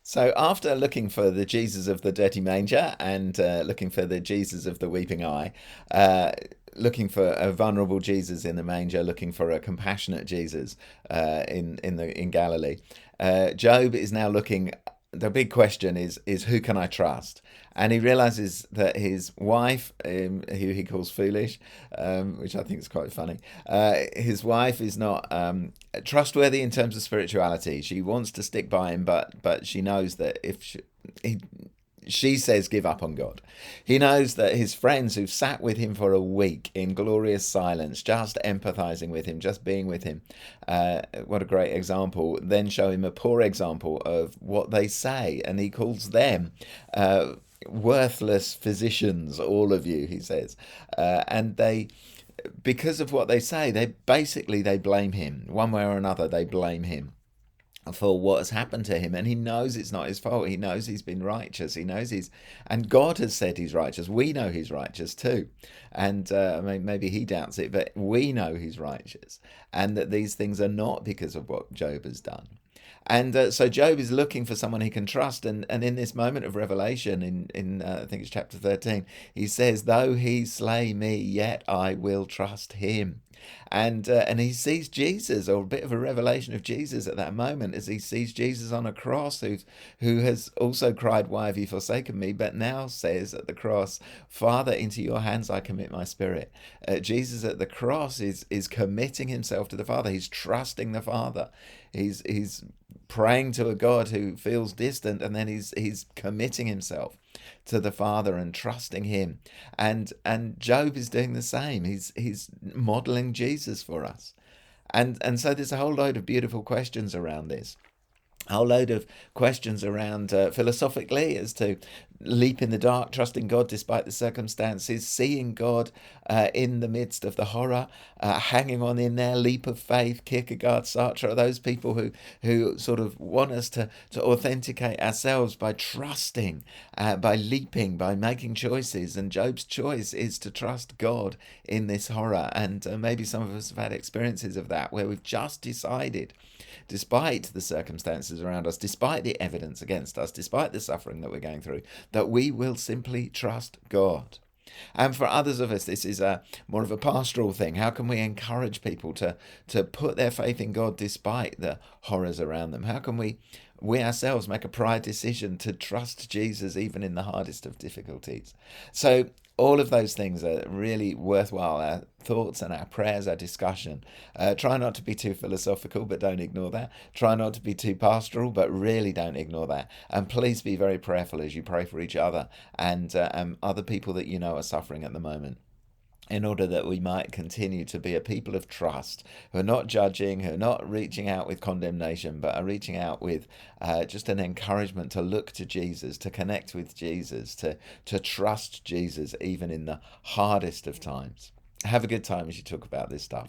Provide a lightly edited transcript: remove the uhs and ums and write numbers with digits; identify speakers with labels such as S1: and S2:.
S1: So, after looking for the Jesus of the dirty manger and looking for the Jesus of the weeping eye, uh, looking for a vulnerable Jesus in the manger, looking for a compassionate Jesus in Galilee, Job is now looking. The big question is who can I trust? And he realizes that his wife, who he calls foolish, which I think is quite funny, his wife is not trustworthy in terms of spirituality. She wants to stick by him, but she knows that if she says give up on God. He knows that his friends who've sat with him for a week in glorious silence, just empathizing with him, just being with him, what a great example, then show him a poor example of what they say. And he calls them worthless physicians, all of you, he says. And they, because of what they say, they blame him. One way or another, they blame him for what has happened to him, and he knows it's not his fault. He knows he's been righteous. He knows and God has said he's righteous. We know he's righteous too, and maybe he doubts it, but we know he's righteous, and that these things are not because of what Job has done. And so Job is looking for someone he can trust, and in this moment of revelation, in I think it's chapter 13, he says, "Though he slay me, yet I will trust him." And he sees Jesus, or a bit of a revelation of Jesus at that moment, as he sees Jesus on a cross, who has also cried, "Why have you forsaken me?" but now says at the cross, "Father, into your hands I commit my spirit." Jesus at the cross is committing himself to the Father. He's trusting the Father. He's praying to a God who feels distant, and then he's committing himself to the Father and trusting him. And Job is doing the same. He's modeling Jesus for us. And so there's a whole load of beautiful questions around this, a whole load of questions around philosophically as to leap in the dark, trusting God despite the circumstances, seeing God in the midst of the horror, hanging on in there, leap of faith, Kierkegaard, Sartre, those people who sort of want us to authenticate ourselves by trusting, by leaping, by making choices. And Job's choice is to trust God in this horror. And maybe some of us have had experiences of that where we've just decided, despite the circumstances around us, despite the evidence against us, despite the suffering that we're going through, that we will simply trust God. And for others of us, this is a more of a pastoral thing. How can we encourage people to put their faith in God despite the horrors around them? How can we ourselves make a prior decision to trust Jesus even in the hardest of difficulties? So all of those things are really worthwhile. Our thoughts and our prayers, our discussion. Try not to be too philosophical, but don't ignore that. Try not to be too pastoral, but really don't ignore that. And please be very prayerful as you pray for each other and other people that you know are suffering at the moment, in order that we might continue to be a people of trust, who are not judging, who are not reaching out with condemnation, but are reaching out with just an encouragement to look to Jesus, to connect with Jesus, to trust Jesus even in the hardest of times. Have a good time as you talk about this stuff.